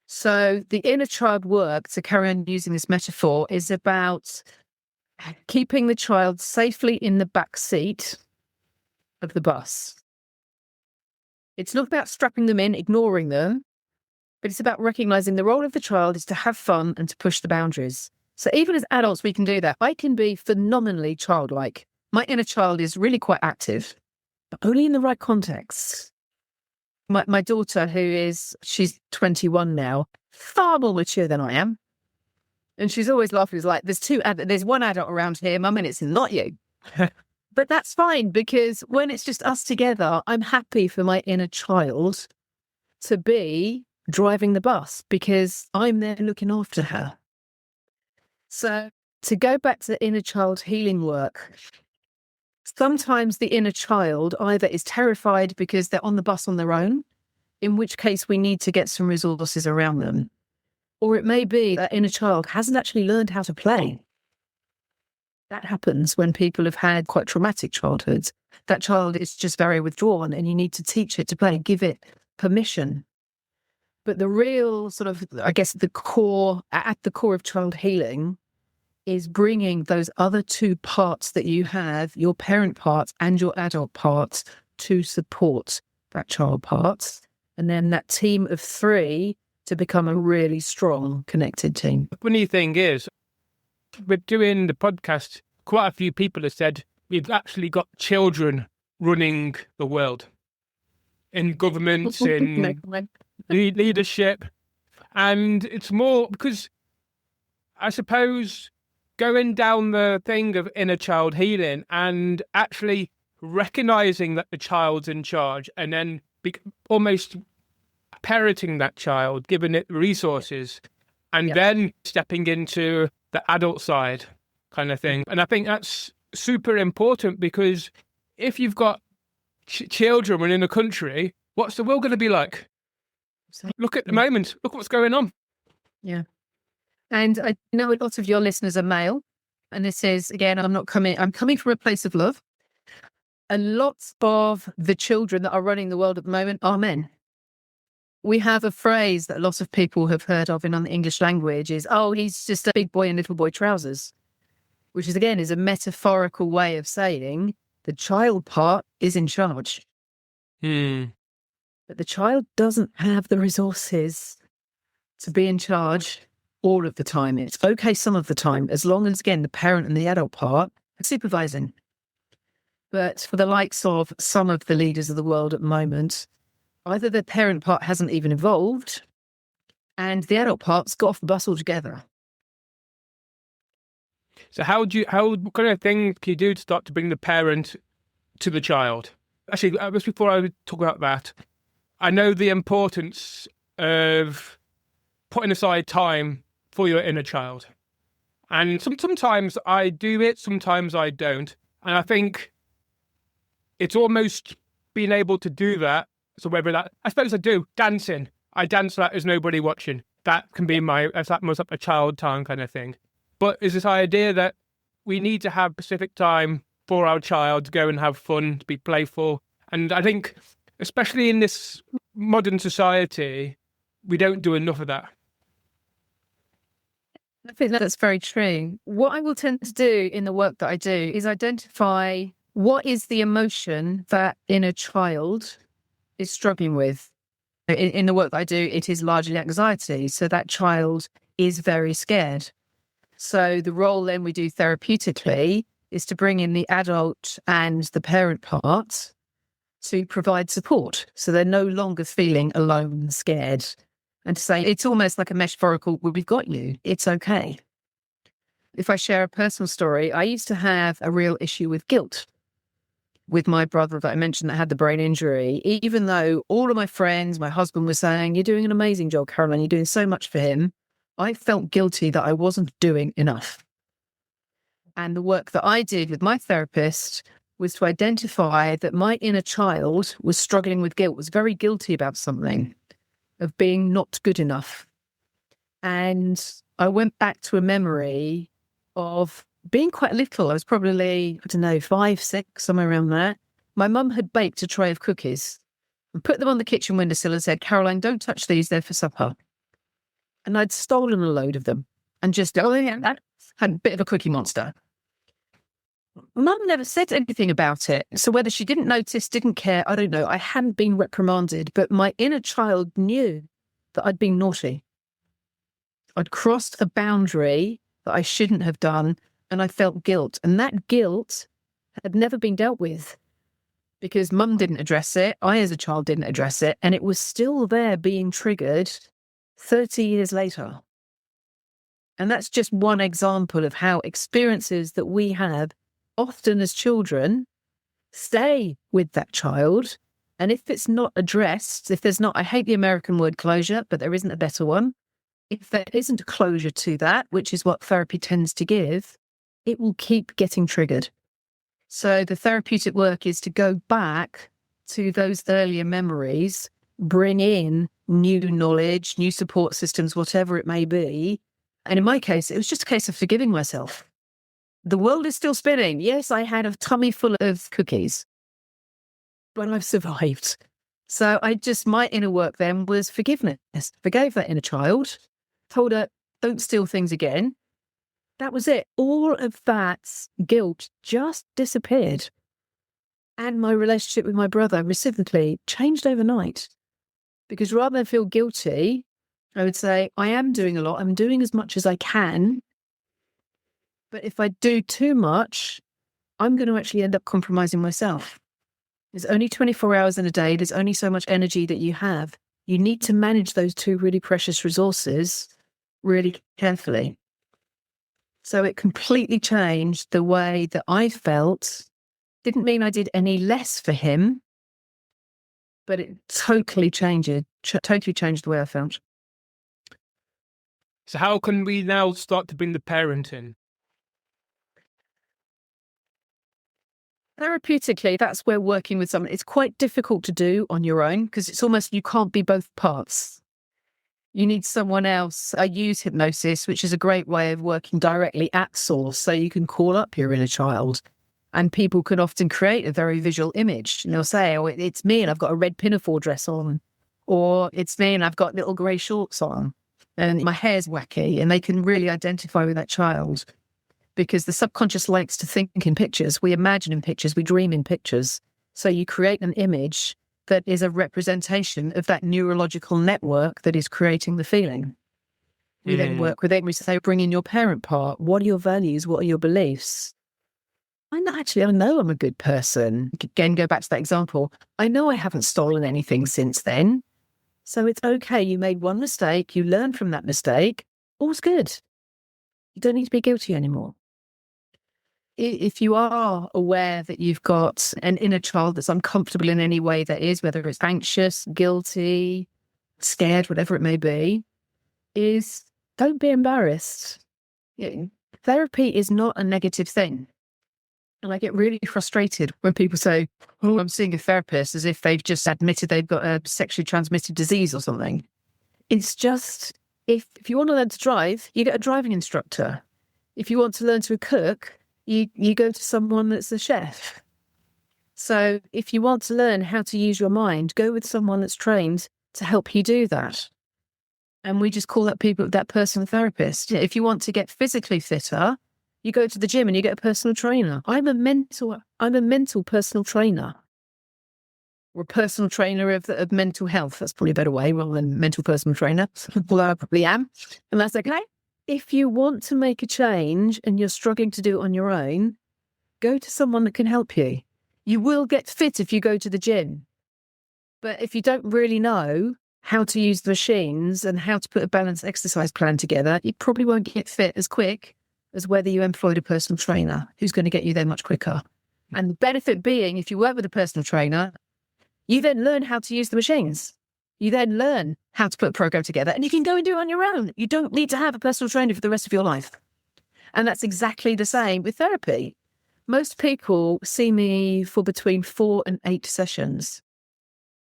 So the inner child work, to carry on using this metaphor, is about keeping the child safely in the back seat of the bus. It's not about strapping them in, ignoring them, but it's about recognizing the role of the child is to have fun and to push the boundaries. So even as adults, we can do that. I can be phenomenally childlike. My inner child is really quite active, but only in the right context. My daughter, she's 21 now, far more mature than I am. And she's always laughing. It's like, there's one adult around here, Mum, and it's not you. But that's fine, because when it's just us together, I'm happy for my inner child to be driving the bus because I'm there looking after her. So to go back to the inner child healing work, sometimes the inner child either is terrified because they're on the bus on their own, in which case we need to get some resources around them. Or it may be that inner child hasn't actually learned how to play. That happens when people have had quite traumatic childhoods. That child is just very withdrawn and you need to teach it to play, give it permission. But the real sort of, I guess, at the core of child healing is bringing those other two parts that you have, your parent parts and your adult parts, to support that child part. And then that team of three to become a really strong, connected team. The funny thing is, with doing the podcast, quite a few people have said we've actually got children running the world in governments, in leadership. And it's more because I suppose going down the thing of inner child healing and actually recognizing that the child's in charge and then almost parenting that child, giving it resources, and then stepping into the adult side kind of thing. And I think that's super important because if you've got children in a country, what's the world going to be like? Look at the moment. Look what's going on. Yeah. And I know a lot of your listeners are male. And this is, again, I'm coming from a place of love. And lots of the children that are running the world at the moment are men. We have a phrase that lots of people have heard of in the English language is, oh, he's just a big boy in little boy trousers, which is, again, is a metaphorical way of saying the child part is in charge. But the child doesn't have the resources to be in charge all of the time. It's okay some of the time, as long as, again, the parent and the adult part are supervising. But for the likes of some of the leaders of the world at the moment, either the parent part hasn't even evolved and the adult part's got off the bus altogether. So what kind of thing can you do to start to bring the parent to the child? Actually, just before I talk about that, I know the importance of putting aside time for your inner child. And sometimes I do it, sometimes I don't. And I think it's almost being able to do that. So whether that, I suppose I do, dancing. I dance like there's nobody watching. That can be that's almost like a child time kind of thing. But is this idea that we need to have specific time for our child to go and have fun, to be playful. And I think, especially in this modern society, we don't do enough of that. I think that's very true. What I will tend to do in the work that I do is identify what is the emotion that inner child is struggling with. In the work that I do, it is largely anxiety. So that child is very scared. So the role then we do therapeutically is to bring in the adult and the parent part to provide support. So they're no longer feeling alone and scared. And to say, it's almost like a metaphorical, well, we've got you, it's okay. If I share a personal story, I used to have a real issue with guilt with my brother that I mentioned that had the brain injury. Even though all of my friends, my husband was saying, you're doing an amazing job, Caroline, you're doing so much for him, I felt guilty that I wasn't doing enough. And the work that I did with my therapist was to identify that my inner child was struggling with guilt, was very guilty about something, of being not good enough. And I went back to a memory of being quite little. I was probably, 5, 6, somewhere around there. My mum had baked a tray of cookies and put them on the kitchen windowsill and said, Caroline, don't touch these, they're for supper. And I'd stolen a load of them and just, had a bit of a cookie monster. Mum never said anything about it. So whether she didn't notice, didn't care, I don't know. I hadn't been reprimanded, but my inner child knew that I'd been naughty. I'd crossed a boundary that I shouldn't have done, and I felt guilt. And that guilt had never been dealt with because Mum didn't address it. I, as a child, didn't address it. And it was still there being triggered 30 years later. And that's just one example of how experiences that we have often as children stay with that child. And if it's not addressed, if there's not, I hate the American word closure, but there isn't a better one. If there isn't a closure to that, which is what therapy tends to give, it will keep getting triggered. So the therapeutic work is to go back to those earlier memories, bring in new knowledge, new support systems, whatever it may be. And in my case, it was just a case of forgiving myself. The world is still spinning. Yes, I had a tummy full of cookies, but I've survived. So my inner work then was forgiveness. Forgave that inner child, told her, don't steal things again. That was it. All of that guilt just disappeared. And my relationship with my brother reciprocally changed overnight. Because rather than feel guilty, I would say, I am doing a lot. I'm doing as much as I can. But if I do too much, I'm going to actually end up compromising myself. There's only 24 hours in a day. There's only so much energy that you have. You need to manage those two really precious resources really carefully. So it completely changed the way that I felt. Didn't mean I did any less for him, but it totally changed the way I felt. So how can we now start to bring the parent in? Therapeutically, that's where working with someone, it's quite difficult to do on your own because it's almost, you can't be both parts. You need someone else. I use hypnosis, which is a great way of working directly at source. So you can call up your inner child and people can often create a very visual image. And they'll say, oh, it's me and I've got a red pinafore dress on, or it's me and I've got little grey shorts on and my hair's wacky, and they can really identify with that child. Because the subconscious likes to think in pictures. We imagine in pictures, we dream in pictures. So you create an image that is a representation of that neurological network that is creating the feeling. We then work with it. We say, bring in your parent part. What are your values? What are your beliefs? I know I'm a good person. Again, go back to that example. I know I haven't stolen anything since then. So it's okay. You made one mistake. You learn from that mistake. All's good. You don't need to be guilty anymore. If you are aware that you've got an inner child that's uncomfortable in any way that is, whether it's anxious, guilty, scared, whatever it may be, is don't be embarrassed. Therapy is not a negative thing. And I get really frustrated when people say, oh, I'm seeing a therapist, as if they've just admitted they've got a sexually transmitted disease or something. It's just, if you want to learn to drive, you get a driving instructor. If you want to learn to cook, you go to someone that's a chef. So if you want to learn how to use your mind, go with someone that's trained to help you do that. And we just call that person a therapist. If you want to get physically fitter, you go to the gym and you get a personal trainer. I'm a mental personal trainer. Or a personal trainer of mental health. That's probably a better way rather than mental personal trainer. Although I probably am. And that's okay. If you want to make a change and you're struggling to do it on your own, go to someone that can help you. You will get fit if you go to the gym. But if you don't really know how to use the machines and how to put a balanced exercise plan together, you probably won't get fit as quick as whether you employed a personal trainer who's going to get you there much quicker. And the benefit being, if you work with a personal trainer, you then learn how to use the machines. You then learn how to put a program together and you can go and do it on your own. You don't need to have a personal trainer for the rest of your life. And that's exactly the same with therapy. Most people see me for between 4 and 8 sessions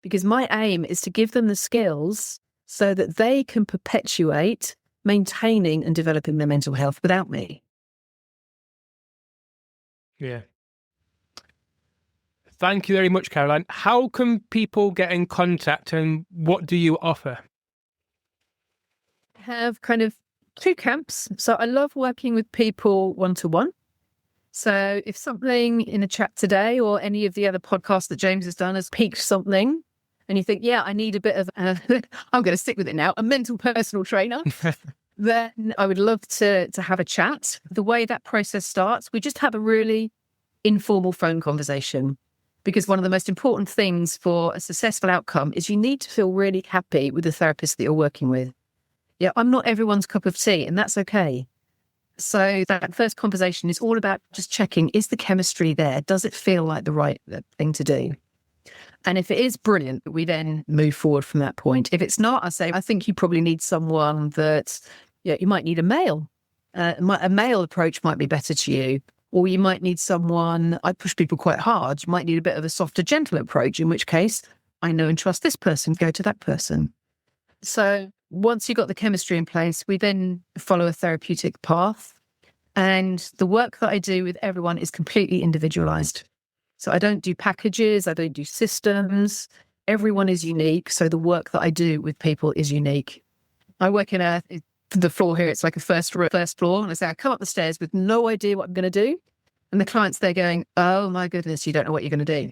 because my aim is to give them the skills so that they can perpetuate maintaining and developing their mental health without me. Yeah. Thank you very much, Caroline. How can people get in contact and what do you offer? I have kind of 2 camps. So I love working with people one-to-one. So if something in a chat today or any of the other podcasts that James has done has piqued something and you think, yeah, I need a bit of, I'm going to stick with it now, a mental personal trainer, then I would love to have a chat. The way that process starts, we just have a really informal phone conversation. Because one of the most important things for a successful outcome is you need to feel really happy with the therapist that you're working with. Yeah, I'm not everyone's cup of tea, and that's okay. So that first conversation is all about just checking, is the chemistry there? Does it feel like the right thing to do? And if it is, brilliant, we then move forward from that point. If it's not, I say, I think you probably need someone that, you might need a male. A male approach might be better to you. Or you might need someone, I push people quite hard, you might need a bit of a softer, gentle approach, in which case, I know and trust this person, go to that person. So once you've got the chemistry in place, we then follow a therapeutic path. And the work that I do with everyone is completely individualized. So I don't do packages, I don't do systems. Everyone is unique. So the work that I do with people is unique. I work in the floor here, it's like a first floor. And I say, I come up the stairs with no idea what I'm going to do. And the client's there going, oh my goodness, you don't know what you're going to do.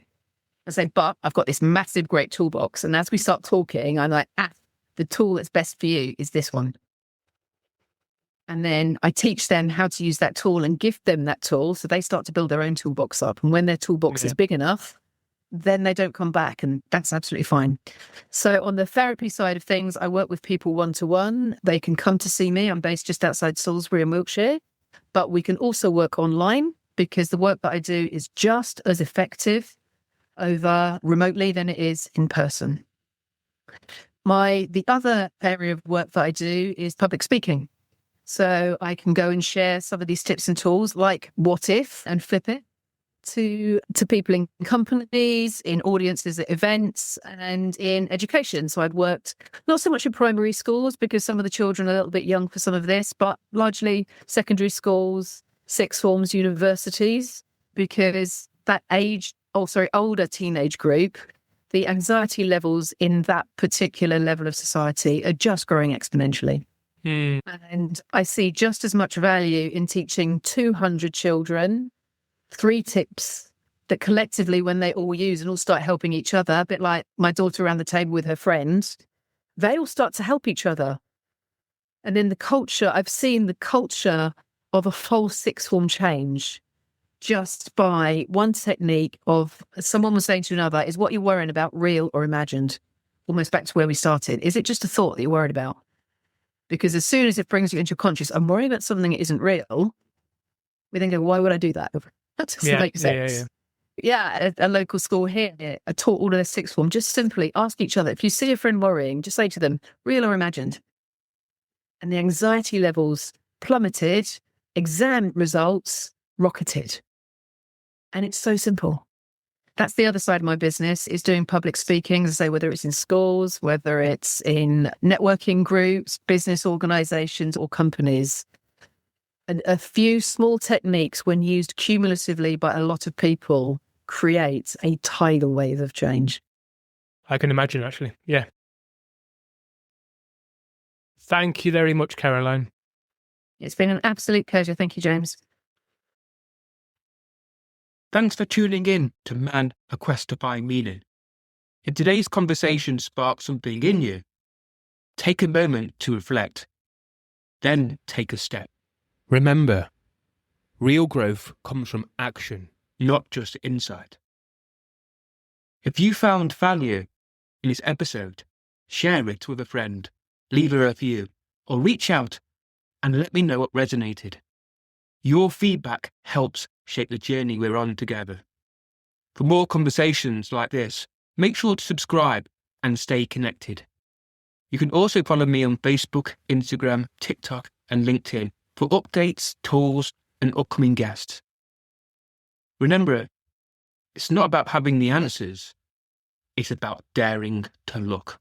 I say, but I've got this massive, great toolbox. And as we start talking, I'm like, the tool that's best for you is this one. And then I teach them how to use that tool and give them that tool. So they start to build their own toolbox up. And when their toolbox is big enough, then they don't come back. And that's absolutely fine. So on the therapy side of things, I work with people one-to-one. They can come to see me. I'm based just outside Salisbury in Wiltshire. But we can also work online because the work that I do is just as effective over remotely than it is in person. The other area of work that I do is public speaking. So I can go and share some of these tips and tools like what if and flip it to people in companies, in audiences at events and in education. So I'd worked not so much in primary schools because some of the children are a little bit young for some of this, but largely secondary schools, sixth forms, universities, because that older teenage group, the anxiety levels in that particular level of society are just growing exponentially. And I see just as much value in teaching 200 children 3 tips that collectively, when they all use and all start helping each other, a bit like my daughter around the table with her friends, they all start to help each other. And in the culture, I've seen the culture of a full sixth form change just by one technique of someone was saying to another, is what you're worrying about real or imagined? Almost back to where we started. Is it just a thought that you're worried about? Because as soon as it brings you into your conscious, I'm worrying about something that isn't real, we then go, why would I do that? That doesn't make sense. Yeah, a local school here, I taught all of their sixth form, just simply ask each other, if you see a friend worrying, just say to them, real or imagined? And the anxiety levels plummeted, exam results rocketed. And it's so simple. That's the other side of my business, is doing public speaking, as I say, whether it's in schools, whether it's in networking groups, business organizations or companies. And a few small techniques, when used cumulatively by a lot of people, create a tidal wave of change. I can imagine, actually. Yeah. Thank you very much, Caroline. It's been an absolute pleasure. Thank you, James. Thanks for tuning in to Man, A Quest to Find Meaning. If today's conversation sparked something in you, take a moment to reflect, then take a step. Remember, real growth comes from action, Not just insight. If you found value in this episode, share it with a friend, leave a review, or reach out and let me know what resonated. Your feedback helps shape the journey we're on together. For more conversations like this, make sure to subscribe and stay connected. You can also follow me on Facebook, Instagram, TikTok, and LinkedIn for updates, tools, and upcoming guests. Remember, it's not about having the answers, it's about daring to look.